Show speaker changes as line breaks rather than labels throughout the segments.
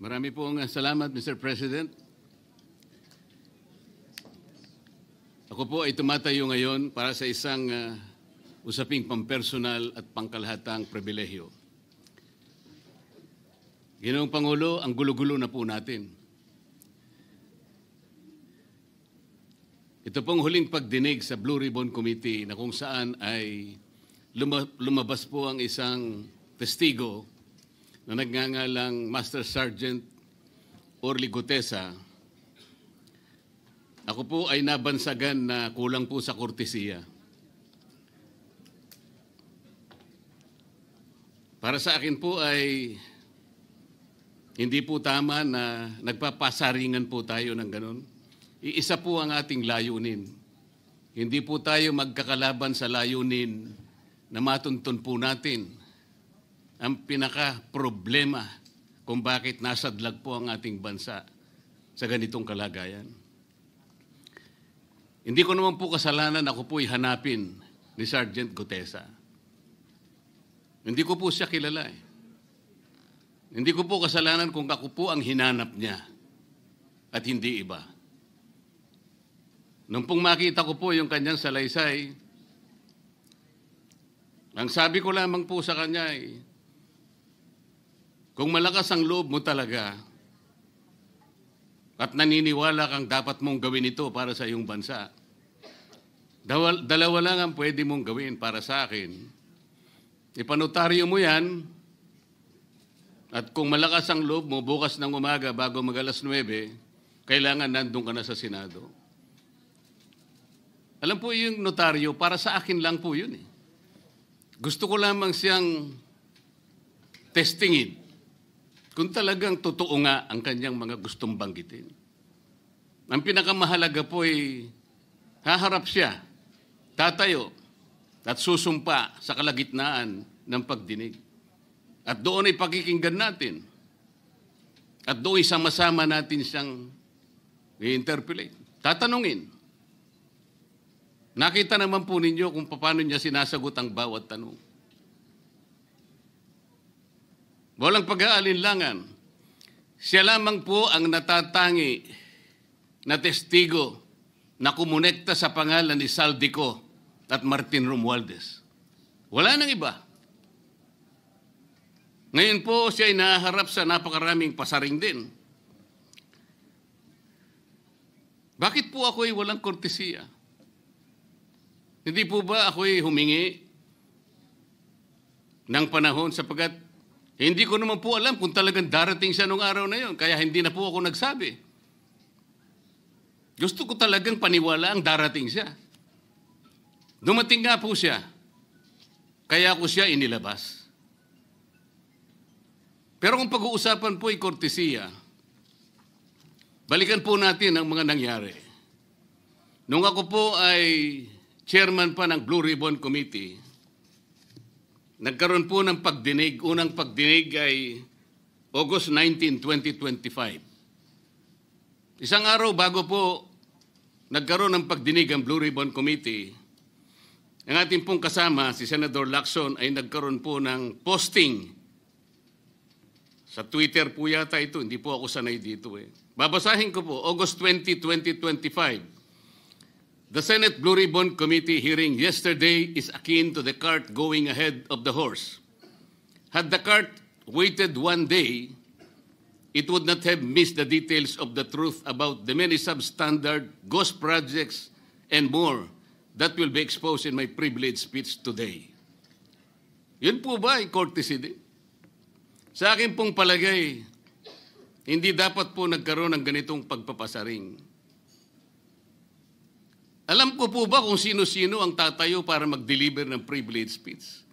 Marami pong salamat, Mr. President. Ako po ay tumatayo ngayon para sa isang usaping pampersonal at pangkalahatang pribilehyo. Ginoong Pangulo, ang gulo-gulo na po natin. Ito pong huling pagdinig sa Blue Ribbon Committee na kung saan ay lumabas po ang isang testigo na nagngangalang Master Sergeant Orly Gutesa. Ako po ay nabansagan na kulang po sa kortesiya. Para sa akin po ay hindi po tama na nagpapasaringan po tayo ng ganun. Iisa po ang ating layunin. Hindi po tayo magkakalaban sa layunin na matuntun po natin ang pinaka-problema kung bakit nasadlag po ang ating bansa sa ganitong kalagayan. Hindi ko naman po kasalanan ako po'y hanapin ni Sergeant Gutesa. Hindi ko po siya kilala eh. Hindi ko po kasalanan kung ako po ang hinanap niya at hindi iba. Nung pong makita ko po yung kanyang salaysay, ang sabi ko lamang po sa kanya ay, kung malakas ang loob mo talaga at naniniwala kang dapat mong gawin ito para sa iyong bansa, dalawa lang ang pwede mong gawin para sa akin. Ipanotaryo mo yan at kung malakas ang loob mo, bukas ng umaga bago mag-alas 9, kailangan nandun ka na sa Senado. Alam po yung notaryo, para sa akin lang po yun eh. Gusto ko lamang siyang testingin kung talagang totoo nga ang kanyang mga gustong banggitin. Ang pinakamahalaga po ay haharap siya, tatayo, at susumpa sa kalagitnaan ng pagdinig. At doon ay pakikinggan natin. At doon ay sama-sama natin siyang i-interpolate. Tatanungin. Nakita naman po ninyo kung paano niya sinasagot ang bawat tanong. Walang pag-aalinlangan. Siya lamang po ang natatangi na testigo na kumonekta sa pangalan ni Saldico at Martin Romualdez. Wala nang iba. Ngayon po siya ay naharap sa napakaraming pasaring din. Bakit po ako ay walang kortesiya? Hindi po ba ako ay humingi ng panahon sapagkat hindi ko naman po alam kung talagang darating siya nung araw na yon, kaya hindi na po ako nagsabi. Gusto ko talagang paniwala ang darating siya. Dumating nga po siya, kaya ko siya inilabas. Pero kung pag-uusapan po ay kortesiya, balikan po natin ang mga nangyari. Nung ako po ay chairman pa ng Blue Ribbon Committee, nagkaroon po ng pagdinig. Unang pagdinig ay August 19, 2025. Isang araw bago po nagkaroon ng pagdinig ang Blue Ribbon Committee, ang ating pong kasama, si Senator Lacson, ay nagkaroon po ng posting. Sa Twitter po yata ito, hindi po ako sanay dito eh. Babasahin ko po, August 20, 2025. The Senate Blue Ribbon Committee hearing yesterday is akin to the cart going ahead of the horse. Had the cart waited one day, it would not have missed the details of the truth about the many substandard ghost projects and more that will be exposed in my privileged speech today. Yun po ba ay courtesy din? Sa akin pong palagay, hindi dapat po nagkaroon ng ganitong pagpapasaring. Alam ko po ba kung sino-sino ang tatayo para mag-deliver ng privilege speech?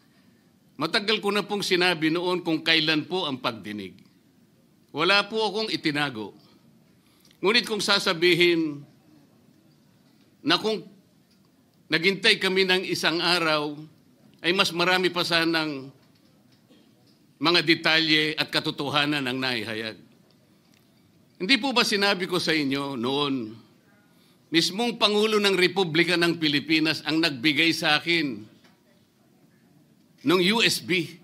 Matagal ko na pong sinabi noon kung kailan po ang pagdinig. Wala po akong itinago. Ngunit kung sasabihin na kung naghintay kami ng isang araw, ay mas marami pa sanang mga detalye at katotohanan ang naihayag. Hindi po ba sinabi ko sa inyo noon, mismong Pangulo ng Republika ng Pilipinas ang nagbigay sa akin ng USB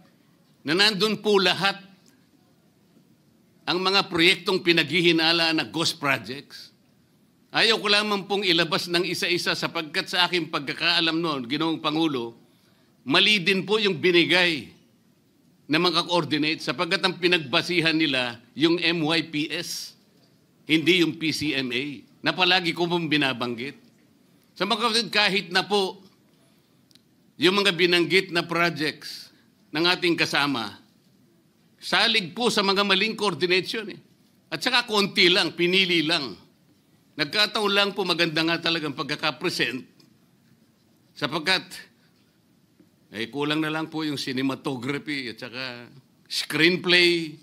na nandun po lahat ang mga proyektong pinaghihinala na ghost projects. Ayaw ko lamang pong ilabas ng isa-isa sapagkat sa aking pagkakaalam noon, Ginoong Pangulo, mali din po yung binigay na mga coordinate sapagkat ang pinagbasihan nila yung MYPS, hindi yung PCMA, na palagi ko pong binabanggit. Sa mga kapatid, kahit na po yung mga binanggit na projects ng ating kasama, salig po sa mga maling coordination. At saka konti lang, pinili lang. Nagkataon lang po maganda nga talagang pagkakapresent sapagkat kulang na lang po yung cinematography at saka screenplay.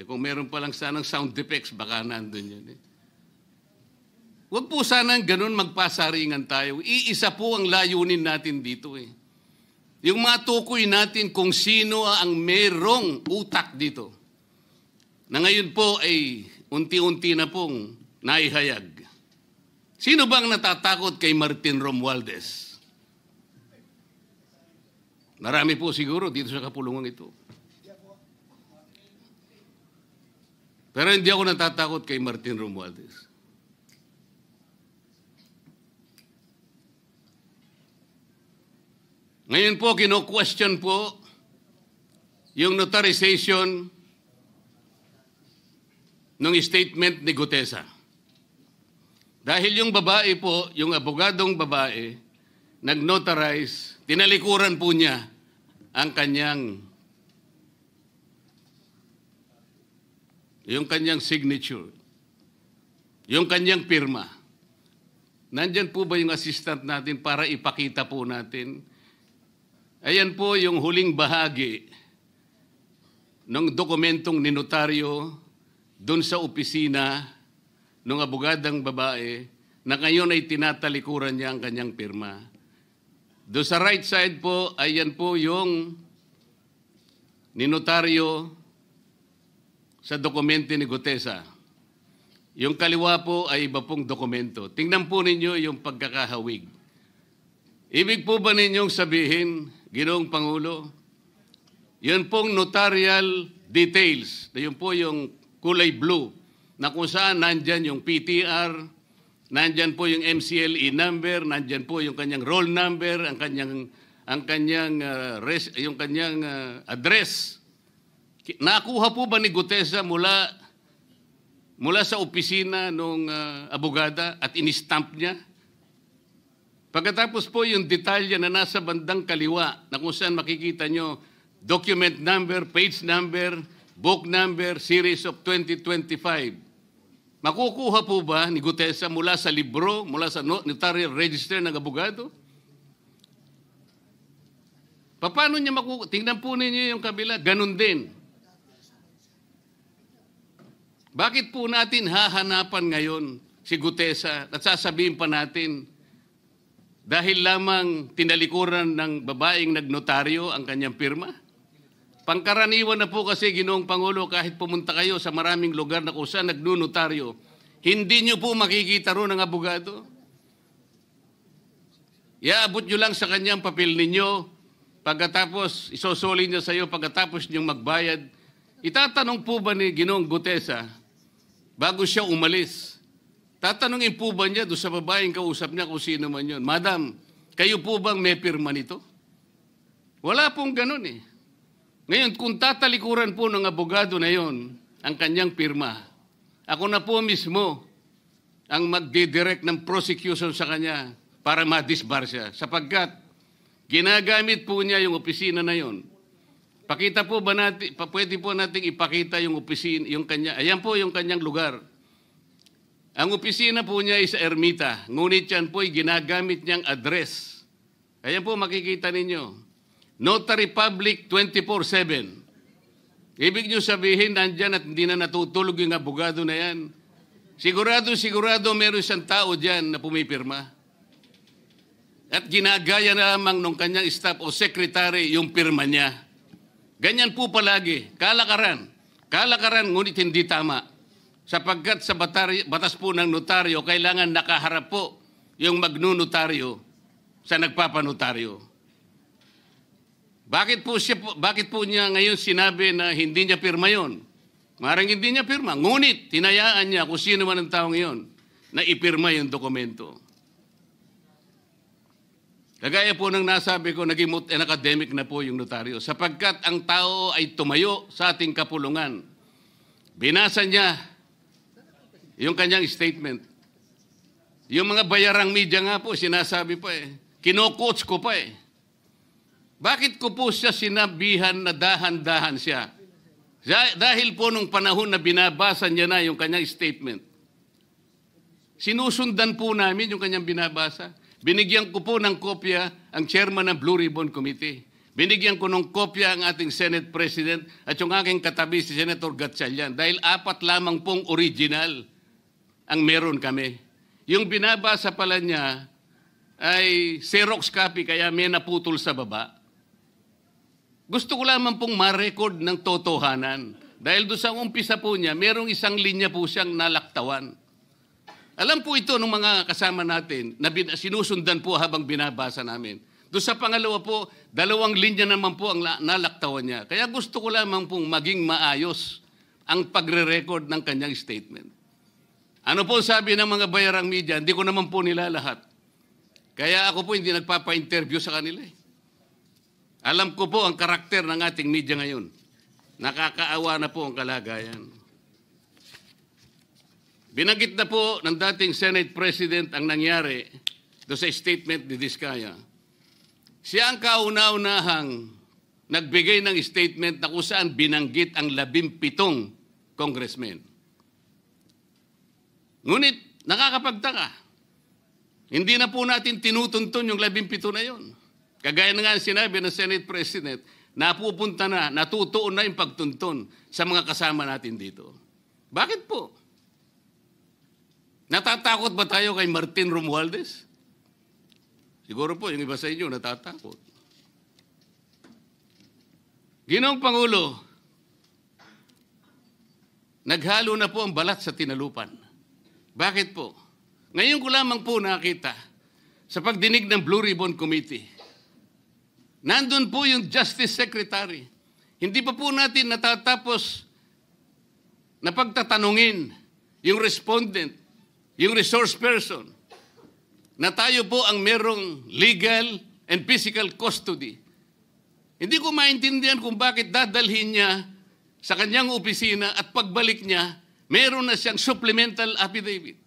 Kung meron pa lang sanang sound effects, baka nandun yun. Huwag po sanang ganun magpasaringan tayo. Iisa po ang layunin natin dito. Yung matukoy natin kung sino ang merong utak dito. Na ngayon po ay unti-unti na pong naihayag. Sino bang natatakot kay Martin Romualdez? Marami po siguro dito sa kapulungan ito. Pero hindi ako natatakot kay Martin Romualdez. Ngayon po, kino-question po yung notarization ng statement ni Gutesa. Dahil yung babae po, yung abogadong babae, nag-notarize, tinalikuran po niya ang yung kanyang signature, yung kanyang pirma. Nandyan po ba yung assistant natin para ipakita po natin? Ayan po yung huling bahagi ng dokumentong ninotaryo doon sa opisina ng abogadang babae na ngayon ay tinatalikuran niya ang kanyang pirma. Doon sa right side po, ayan po yung ninotaryo sa dokumento ni Gutesa. Yung kaliwa po ay iba pong dokumento. Tingnan po ninyo yung pagkakahawig. Ibig po ba ninyong sabihin, Ginoong Pangulo, yun pong notarial details, na yun po yung kulay blue, na kung saan nandyan yung PTR, nandyan po yung MCLE number, nandyan po yung kanyang roll number, yung kanyang address. Nakuha po ba ni Gutesa mula sa opisina ng abogada at in-stamp niya? Pagkatapos po yung detalye na nasa bandang kaliwa na kung saan makikita nyo document number, page number, book number, series of 2025. Makukuha po ba ni Gutesa mula sa libro, mula sa notarial register ng abogado? Paano niya makukuha? Tingnan po ninyo yung kabila, ganun din. Bakit po natin hahanapan ngayon si Gutesa at sasabihin pa natin dahil lamang tinalikuran ng babaeng nagnotaryo ang kanyang pirma? Pangkaraniwan na po kasi, Ginoong Pangulo, kahit pumunta kayo sa maraming lugar na kung saan nagnotaryo, hindi nyo po makikita ron ang abogado. Iaabot nyo lang sa kanyang papel ninyo, pagkatapos isosoli niya sa iyo, pagkatapos nyong magbayad. Itatanong po ba ni Ginoong Gutesa, bago siya umalis, tatanungin po ba niya doon sa babaeng kausap niya kung sino man yun, Madam, kayo po bang may pirma nito? Wala pong ganun eh. Ngayon, kung tatalikuran po ng abogado na yon ang kanyang pirma, ako na po mismo ang magdidirect ng prosecution sa kanya para ma-disbar siya. Sapagkat ginagamit po niya yung opisina na yon. Pakita po ba natin, pwede po nating ipakita yung opisina, yung kanya, ayan po yung kanyang lugar. Ang opisina po niya ay sa Ermita, ngunit yan po ay ginagamit niyang address. Ayan po makikita ninyo. Notary Public 24/7. Ibig niyo sabihin, nandyan at hindi na natutulog yung abogado na yan. Sigurado meron siyang tao dyan na pumipirma. At ginagaya na lamang ng kanyang staff o secretary yung pirma niya. Ganyan po palagi. Kalakaran. Kalakaran, ngunit hindi tama. Sapagkat sa batas po ng notaryo, kailangan nakaharap po yung magnunotaryo sa nagpapanotaryo. Bakit po niya ngayon sinabi na hindi niya pirma yon? Maring hindi niya pirma. Ngunit, tinayaan niya kung sino man ang taong iyon na ipirma yung dokumento. Kagaya po ng nasabi ko, naging academic na po yung notaryo. Sapagkat ang tao ay tumayo sa ating kapulungan. Binasa niya yung kanyang statement. Yung mga bayarang media nga po, sinasabi pa kino-coach ko pa Bakit ko po siya sinabihan na dahan-dahan siya? Dahil po nung panahon na binabasa niya na yung kanyang statement, sinusundan po namin yung kanyang binabasa. Binigyan ko po ng kopya ang chairman ng Blue Ribbon Committee. Binigyan ko ng kopya ang ating Senate President at yung aking katabi si Senator Gatchalian dahil 4 lamang pong original ang meron kami. Yung binabasa pala niya ay Xerox copy kaya may naputol sa baba. Gusto ko lamang pong ma-record ng totohanan. Dahil doon sa umpisa po niya, merong isang linya po siyang nalaktawan. Alam po ito ng mga kasama natin na sinusundan po habang binabasa namin. Doon sa pangalawa po, 2 linya naman po ang nalaktawan niya. Kaya gusto ko lamang pong maging maayos ang pagre-record ng kanyang statement. Ano po sabi ng mga bayarang media? Hindi ko naman po nila lahat. Kaya ako po hindi nagpapa-interview sa kanila Alam ko po ang karakter ng ating media ngayon. Nakakaawa na po ang kalagayan. Binanggit na po ng dating Senate President ang nangyari do sa statement ni Diskaya. Siya ang kauna-unahang nagbigay ng statement na kung saan binanggit ang 17 congressmen. Ngunit nakakapagtaka. Hindi na po natin tinutuntun yung 17 na yun. Kagaya na nga sinabi ng Senate President, napupunta na, natutuon na yung pagtuntun sa mga kasama natin dito. Bakit po? Natatakot ba tayo kay Martin Romualdez? Siguro po, yung iba sa inyo natatakot. Ginoong Pangulo, naghalo na po ang balat sa tinalupan. Bakit po? Ngayon ko lamang po nakita sa pagdinig ng Blue Ribbon Committee. Nandun po yung Justice Secretary. Hindi pa po natin natatapos na pagtatanungin yung respondent, yung resource person, na tayo po ang merong legal and physical custody. Hindi ko maintindihan kung bakit dadalhin niya sa kanyang opisina at pagbalik niya, meron na siyang supplemental affidavit.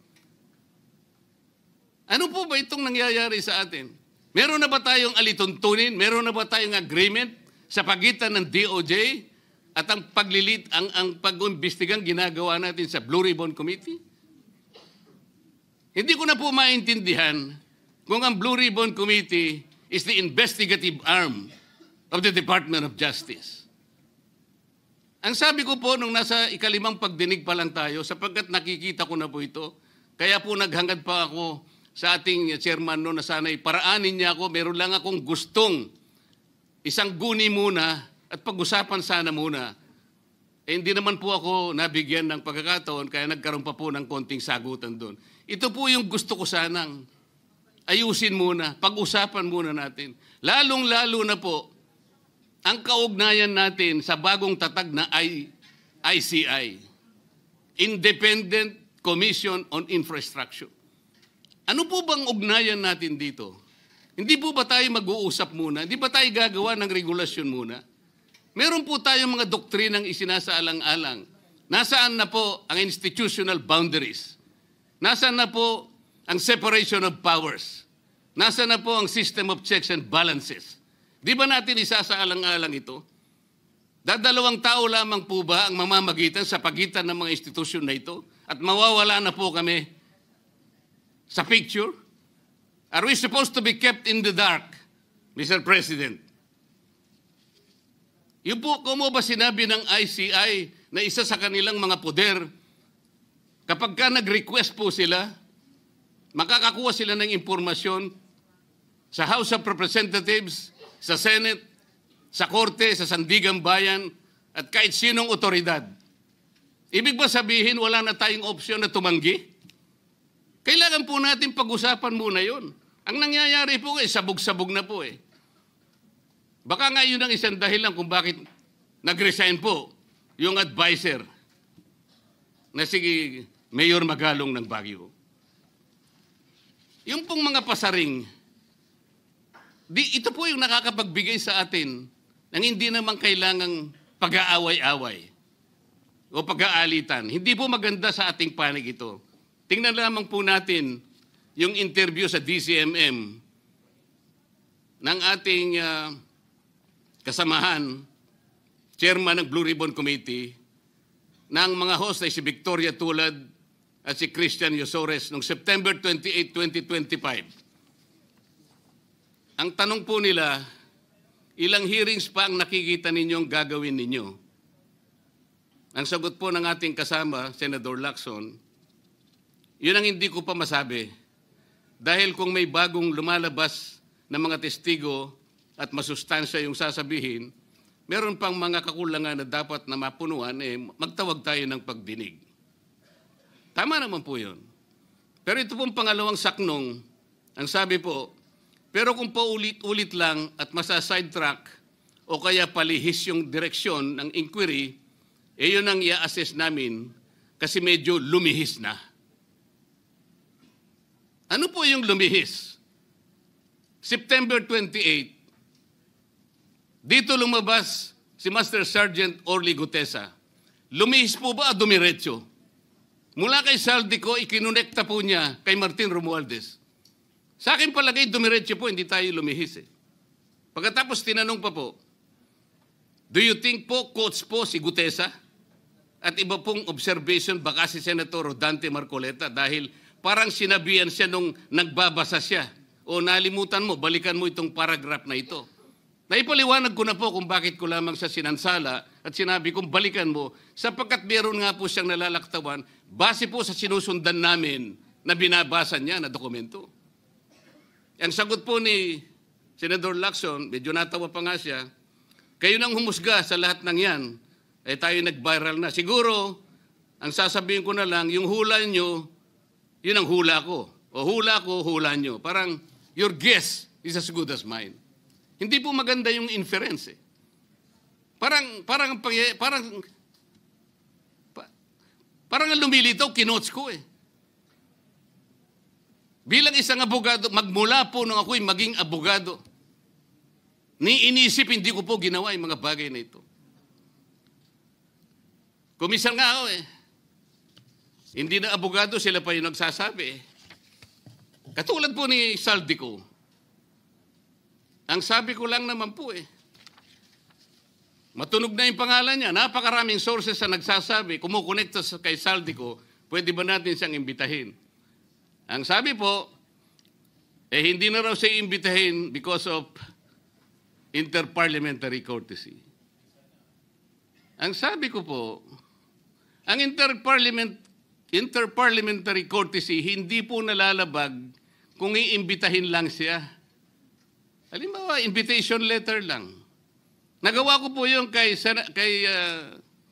Ano po ba itong nangyayari sa atin? Meron na ba tayong alituntunin? Meron na ba tayong agreement sa pagitan ng DOJ at ang pag-imbestigang ginagawa natin sa Blue Ribbon Committee? Hindi ko na po maintindihan kung ang Blue Ribbon Committee is the investigative arm of the Department of Justice. Ang sabi ko po nung nasa ikalimang pagdinig pa lang tayo, sapagkat nakikita ko na po ito, kaya po naghangad pa ako sa ating chairman noon na sana'y paraanin niya ako, meron lang akong gustong isang guni muna at pag-usapan sana muna. Hindi naman po ako nabigyan ng pagkakataon kaya nagkaroon pa po ng konting sagutan doon. Ito po yung gusto ko sanang ayusin muna, pag-usapan muna natin. Lalong-lalo na po ang kaugnayan natin sa bagong tatag na ICI, Independent Commission on Infrastructure. Ano po bang ugnayan natin dito? Hindi po ba tayo mag-uusap muna? Hindi ba tayo gagawa ng regulasyon muna? Meron po tayong mga doktrinang isinasaalang-alang. Nasaan na po ang institutional boundaries? Nasaan na po ang separation of powers? Nasaan na po ang system of checks and balances? Di ba natin isasaalang-alang ito? Dadalawang tao lamang po ba ang mamamagitan sa pagitan ng mga institusyon na ito? At mawawala na po kami sa picture? Are we supposed to be kept in the dark, Mr. President? Yung po, kung mo ba sinabi ng ICI na isa sa kanilang mga poder, kapag ka nag-request po sila, makakakuha sila ng impormasyon sa House of Representatives, sa Senate, sa Korte, sa Sandigang Bayan, at kahit sinong otoridad. Ibig ba sabihin wala na tayong opsyon na tumanggi? Kailangan po natin pag-usapan muna yun. Ang nangyayari po sabog-sabog na po Baka nga yun ang isang dahilan kung bakit nag-resign po yung advisor na si Mayor Magalong ng Baguio. Yung pong mga pasaring, ito po yung nakakapagbigay sa atin ng hindi naman kailangang pag-aaway-away o pag-aalitan. Hindi po maganda sa ating panig ito. Tingnan lamang po natin yung interview sa DCMM ng ating kasamahan, chairman ng Blue Ribbon Committee, ng mga host ay si Victoria Tulad at si Christian Yosores noong September 28, 2025. Ang tanong po nila, ilang hearings pa ang nakikita ninyong gagawin ninyo? Ang sagot po ng ating kasama, Senator Lacson, yun ang hindi ko pa masabi. Dahil kung may bagong lumalabas na mga testigo at masustansya yung sasabihin, meron pang mga kakulangan na dapat na mapunuan, magtawag tayo ng pagdinig. Tama naman po yun. Pero ito pong pangalawang saknong, ang sabi po, pero kung paulit-ulit lang at masa-sidetrack o kaya palihis yung direksyon ng inquiry, yun ang i-assess namin kasi medyo lumihis na. Ano po yung lumihis? September 28, dito lumabas si Master Sergeant Orly Gutesa. Lumihis po ba o dumiretso? Mula kay Saldico, ikinonekta po niya kay Martin Romualdez. Sa akin palagay, dumiretso po, hindi tayo lumihis eh. Pagkatapos tinanong pa po, do you think po, coach po si Gutesa? At iba pong observation, baka si Senator Rodante Marcoleta dahil parang sinabihan siya nung nagbabasa siya. O nalimutan mo, balikan mo itong paragraph na ito. Naipaliwanag ko na po kung bakit ko lamang sa sinansala at sinabi kong balikan mo sapagkat meron nga po siyang nalalaktawan base po sa sinusundan namin na binabasa niya na dokumento. Ang sagot po ni Senator Lacson, medyo natawa pa nga siya, kayo nang humusga sa lahat ng yan, ay tayo nag-viral na. Siguro, ang sasabihin ko na lang, yung hula nyo, yun ang hula ko. O hula ko, hula nyo. Parang, your guess is as good as mine. Hindi po maganda yung inference eh. Parang ang lumilitaw, kinots ko eh. Bilang isang abogado, magmula po nung ako'y maging abogado, inisip hindi ko po ginawa yung mga bagay na ito. Komisar nga ako eh. Hindi na abogado, sila pa yung nagsasabi eh. Katulad po ni Saldico, ang sabi ko lang naman po eh, matunog na yung pangalan niya, napakaraming sources na nagsasabi, kumukonekta kay Saldico, pwede ba natin siyang imbitahin? Ang sabi po, hindi na raw siya imbitahin because of interparliamentary courtesy. Ang sabi ko po, ang interparliamentary courtesy hindi po nalalabag kung iimbitahin lang siya. Halimbawa, invitation letter lang. Nagawa ko po yun kay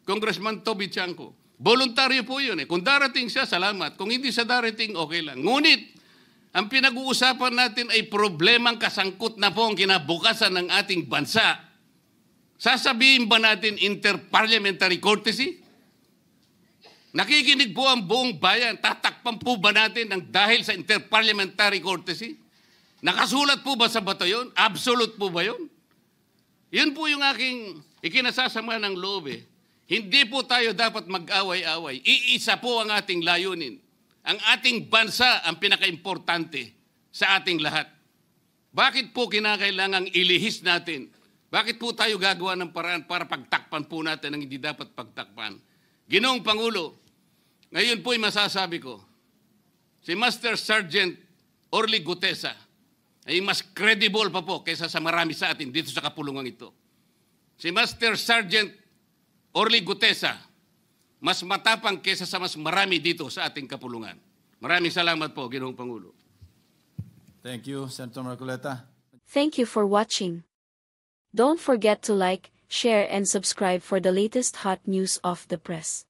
Congressman Toby Chanco. Voluntaryo po yun eh. Kung darating siya, salamat. Kung hindi siya darating, okay lang. Ngunit, ang pinag-uusapan natin ay problemang kasangkot na po ang kinabukasan ng ating bansa. Sasabihin ba natin interparliamentary courtesy? Nakikinig po ang buong bayan. Tatakpan po ba natin ng dahil sa interparliamentary courtesy? Nakasulat po ba sa bato yun? Absolute po ba yun? Yun po yung aking ikinasasama ng loob eh. Hindi po tayo dapat mag-away-away. Iisa po ang ating layunin. Ang ating bansa ang pinaka-importante sa ating lahat. Bakit po kinakailangang ilihis natin? Bakit po tayo gagawa ng paraan para pagtakpan po natin ang hindi dapat pagtakpan? Ginoong Pangulo, ngayon po'y masasabi ko, si Master Sergeant Orly Gutesa ay mas credible pa po kaysa sa marami sa atin dito sa kapulungan ito. Si Master Sergeant Orly Gutesa, mas matapang kaysa sa mas marami dito sa ating kapulungan. Maraming salamat po, Ginoong Pangulo.
Thank you, Senator Marcoleta.
Thank you for watching. Don't forget to like, share and subscribe for the latest hot news of the press.